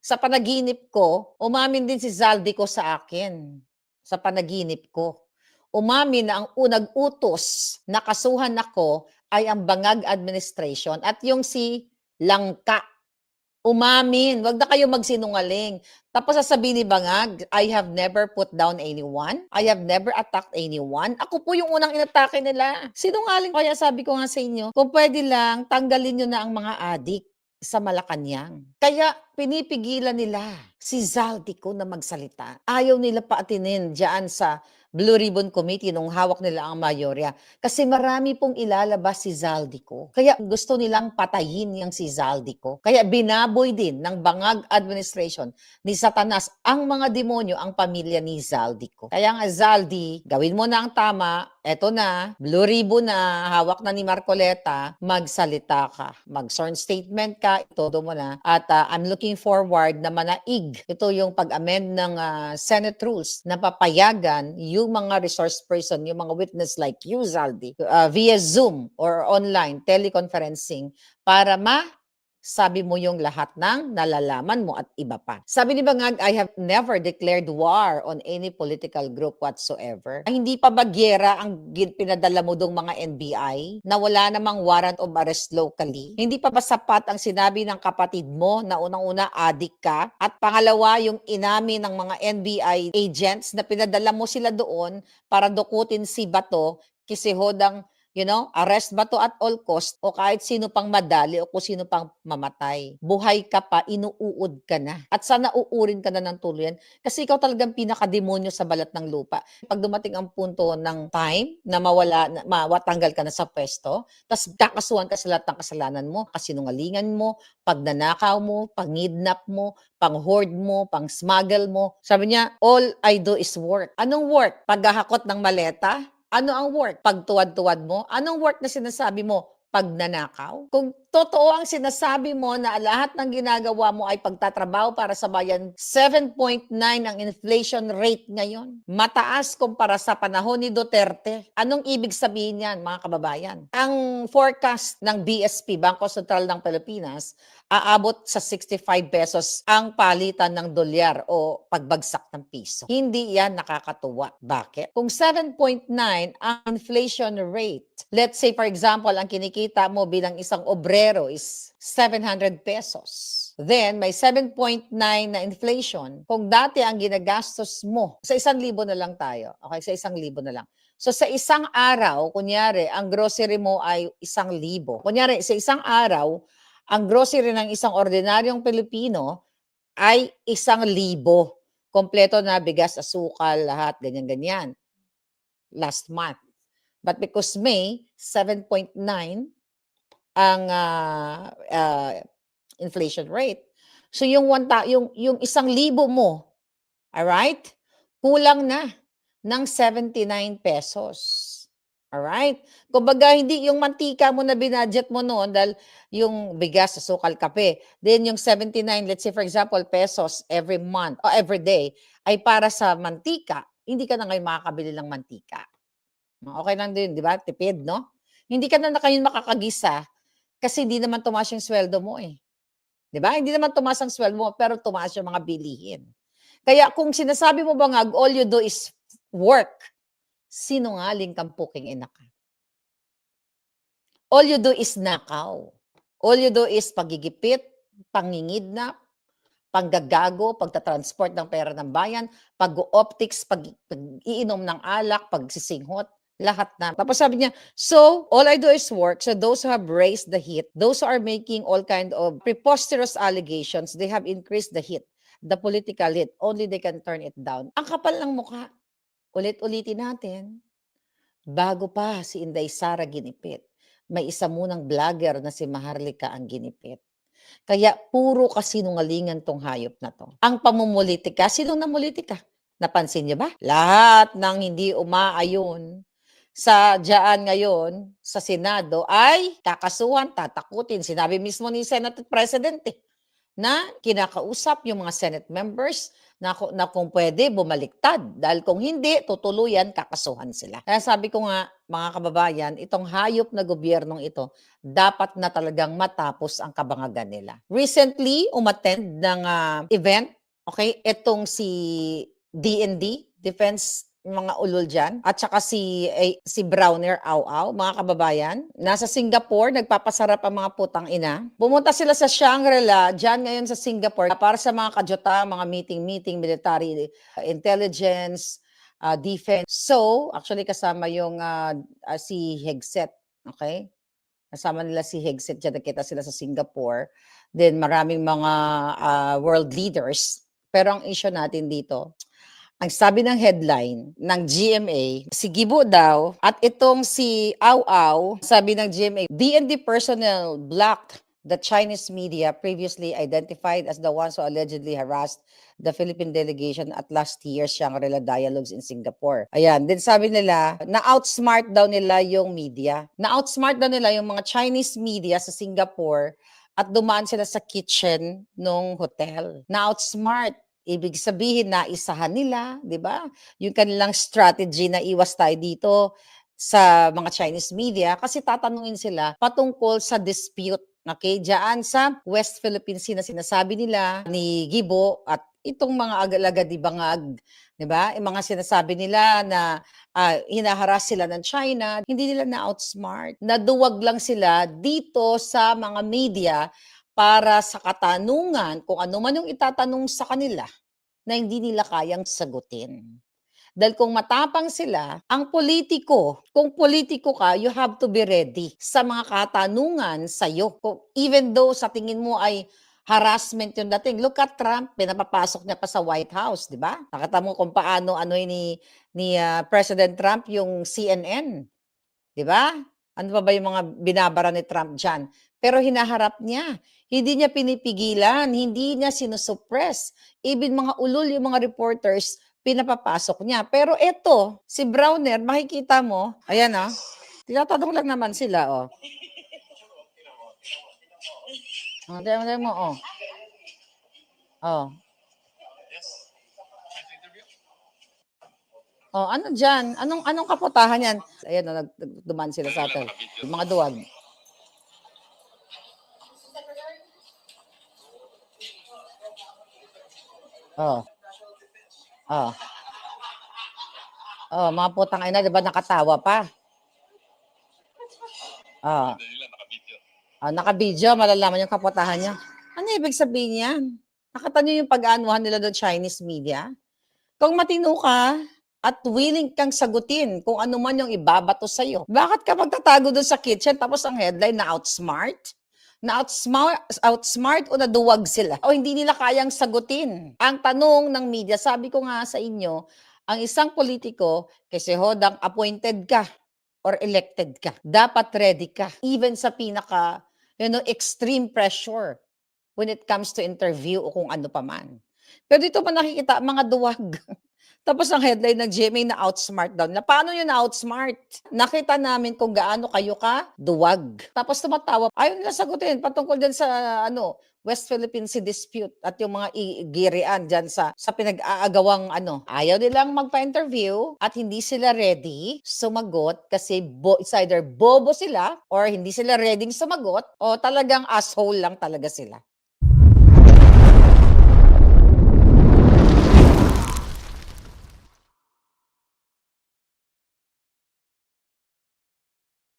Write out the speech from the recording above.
Sa panaginip ko, umamin din si Zaldico sa akin, sa panaginip ko. Umamin na ang nag-utos na kasuhan ako ay ang Bangag Administration at yung si Langka. Umamin, wag na kayo magsinungaling. Tapos sasabihin ni Bangag, I have never put down anyone. I have never attacked anyone. Ako po yung unang inatake nila. Sinungaling. Kaya sabi ko nga sa inyo, kung pwede lang, tanggalin nyo na ang mga adik sa Malacanang. Kaya pinipigilan nila si Zaldico na magsalita. Ayaw nila paatinin diyan sa Blue Ribbon Committee nung hawak nila ang mayorya. Kasi marami pong ilalabas si Zaldico. Kaya gusto nilang patayin yung si Zaldico. Kaya binaboy din ng Bangag Administration ni Satanas ang mga demonyo, ang pamilya ni Zaldico. Kaya nga Zaldi, gawin mo na ang tama. Eto na, Blue Ribbon na, hawak na ni Marcoleta, magsalita ka. Mag-sworn statement ka, itodo mo na. At I'm looking forward na manaig. Ito yung pag-amend ng Senate rules na papayagan yung mga resource person, yung mga witness like you, Zaldi, via Zoom or online teleconferencing para sabi mo yung lahat ng nalalaman mo at iba pa. Sabi ni Bangag, I have never declared war on any political group whatsoever. Hindi pa ba gyera ang pinadala mo dong mga NBI na wala namang warrant of arrest locally? Hindi pa ba sapat ang sinabi ng kapatid mo na unang-una adik ka? At pangalawa, yung inamin ng mga NBI agents na pinadala mo sila doon para dukutin si Bato, kisihodang arrest ba to at all cost o kahit sino pang madali o kung sino pang mamatay. Buhay ka pa, inuuod ka na. At sana uurin ka na ng tuluyan kasi ikaw talagang pinakademonyo sa balat ng lupa. Pag dumating ang punto ng time na mawatanggal ka na sa pwesto, tapos kakasuhan ka sa lahat ng kasalanan mo, kasinungalingan mo, pagnanakaw mo, pangidnap mo, pang-hoard mo, pang-smuggle mo. Sabi niya, all I do is work. Anong work? Paghahakot ng maleta? Ano ang work? Pagtuwad-tuwad mo? Anong work na sinasabi mo? Pagnanakaw? Kung totoo ang sinasabi mo na lahat ng ginagawa mo ay pagtatrabaho para sa bayan, 7.9 ang inflation rate ngayon. Mataas kumpara sa panahon ni Duterte. Anong ibig sabihin yan, mga kababayan? Ang forecast ng BSP, Bangko Sentral ng Pilipinas, aabot sa 65 pesos ang palitan ng dolyar o pagbagsak ng piso. Hindi yan nakakatuwa. Bakit? Kung 7.9 ang inflation rate, let's say for example, ang kinikita mo bilang isang obrero is 700 pesos. Then, may 7.9 na inflation. Kung dati ang ginagastos mo, sa 1,000 na lang tayo. Okay, sa 1,000 na lang. So, sa isang araw, kunyari, ang grocery mo ay 1,000. Kunyari, sa isang araw, ang grocery ng isang ordinaryong Pilipino ay 1,000. Kompleto na bigas, asukal, lahat, ganyan-ganyan. Last month. But because May, 7.9 ang inflation rate. So yung 1,000 mo, alright? Kulang na ng 79 pesos. Alright? Kumbaga, hindi yung mantika mo na binadget mo noon dahil yung bigas, asukal, kape. Then yung 79, let's say for example, pesos every month o every day ay para sa mantika. Hindi ka na ngayon makakabili ng mantika. Okay lang din, di ba? Tipid, no? Hindi ka na kayo makakagisa kasi hindi naman tumaas yung sweldo mo eh. Di ba? Hindi naman tumaas ang sweldo mo pero tumaas yung mga bilihin. Kaya kung sinasabi mo bang all you do is work, sinungaling kang puking ina ka. All you do is nakaw. All you do is pagigipit, pangingidnap, panggagago, pagtatransport ng pera ng bayan, pag-optics, pag-iinom ng alak, pagsisinghot, lahat na. Tapos sabi niya, so all I do is work. So those who have raised the heat, those who are making all kind of preposterous allegations, they have increased the heat, the political heat. Only they can turn it down. Ang kapal ng mukha. Ulit-ulitin natin. Bago pa si Inday Sara ginipit, may isa munang vlogger na si Maharlika ang ginipit. Kaya puro kasinungalingan tong hayop na to. Ang pamumulitika, sinong namulitika? Napansin niyo ba? Lahat ng hindi umaayon sa diyaan ngayon sa Senado ay kakasuhan, tatakutin. Sinabi mismo ni Senate President na kinakausap yung mga Senate members na kung pwede bumaliktad dahil kung hindi, tutuluyan, kakasuhan sila. Kaya sabi ko nga, mga kababayan, itong hayop na gobyernong ito, dapat na talagang matapos ang kabangagan nila. Recently, umattend ng event, okay, itong si DND, Defense mga ulol dyan, at saka si Browner Au-Au, mga kababayan, nasa Singapore, nagpapasarap ang mga putang ina. Pumunta sila sa Shangri-La, dyan ngayon sa Singapore, para sa mga kadyota, mga meeting, military intelligence, defense. So, actually kasama yung si Hegseth, okay? Kasama nila si Hegseth dyan, nakita sila sa Singapore. Then maraming mga world leaders. Pero ang issue natin dito, ang sabi ng headline ng GMA, si Gibo daw at itong si Au-Au, sabi ng GMA, DND personnel blocked the Chinese media previously identified as the ones who allegedly harassed the Philippine delegation at last year's Shangri-La Dialogues in Singapore. Ayan, din sabi nila, na-outsmart daw nila yung media. Na-outsmart daw nila yung mga Chinese media sa Singapore at dumaan sila sa kitchen ng hotel. Na-outsmart. Ibig sabihin na isahan nila, 'di ba? Yung kanilang strategy na iwas tayo dito sa mga Chinese media kasi tatanungin sila patungkol sa dispute, okay? Diyan sa West Philippine Sea na sinasabi nila ni Gibo at itong mga agalaga di bangag, 'di ba? Yung mga sinasabi nila na hinaharas sila ng China, hindi nila na-outsmart. Naduwag lang sila dito sa mga media para sa katanungan, kung ano man yung itatanong sa kanila, na hindi nila kayang sagutin. Dahil kung matapang sila, ang politiko, kung politiko ka, you have to be ready sa mga katanungan sa'yo. Even though sa tingin mo ay harassment yung dating. Look at Trump, pinapapasok niya pa sa White House, di ba? Nakita mo kung paano ni President Trump yung CNN. Di ba? Ano pa ba yung mga binabara ni Trump dyan? Pero hinaharap niya. Hindi niya pinipigilan, hindi niya sinusuppress. Even mga ulol, yung mga reporters, pinapapasok niya. Pero eto, si Browner, makikita mo, ayan tinatanong lang naman sila, Tingnan mo, Oh. Ano dyan? Anong kaputahan yan? Ayan, nagduman sila sa atin. Yung mga duwag. Oh. Oh. Mga putang ina, 'di ba nakatawa pa? Oh. Naka-video, malalaman yung kaputahan niya. Ano ibig sabihin niyan? Nakita niyo yung pag-aanuhan nila ng Chinese media? Kung matino ka at willing kang sagutin kung ano man yung ibabato sa'yo, bakit ka magtatago doon sa kitchen tapos ang headline na outsmart? Na outsmart o naduwag sila? O hindi nila kayang sagutin? Ang tanong ng media, sabi ko nga sa inyo, ang isang politiko, kasi hodang appointed ka or elected ka, dapat ready ka. Even sa pinaka, extreme pressure when it comes to interview o kung ano pa man. Pero dito pa nakikita, mga duwag. Tapos ang headline ng GMA na outsmart daw. Na paano yun na outsmart? Nakita namin kung gaano kayo ka duwag. Tapos tumatawa. Ayaw nila sagutin patungkol din sa West Philippine Sea dispute at yung mga igirian dyan sa pinag-aagawang Ayaw nilang magpa-interview at hindi sila ready sumagot kasi it's either bobo sila or hindi sila ready sumagot o talagang asshole lang talaga sila.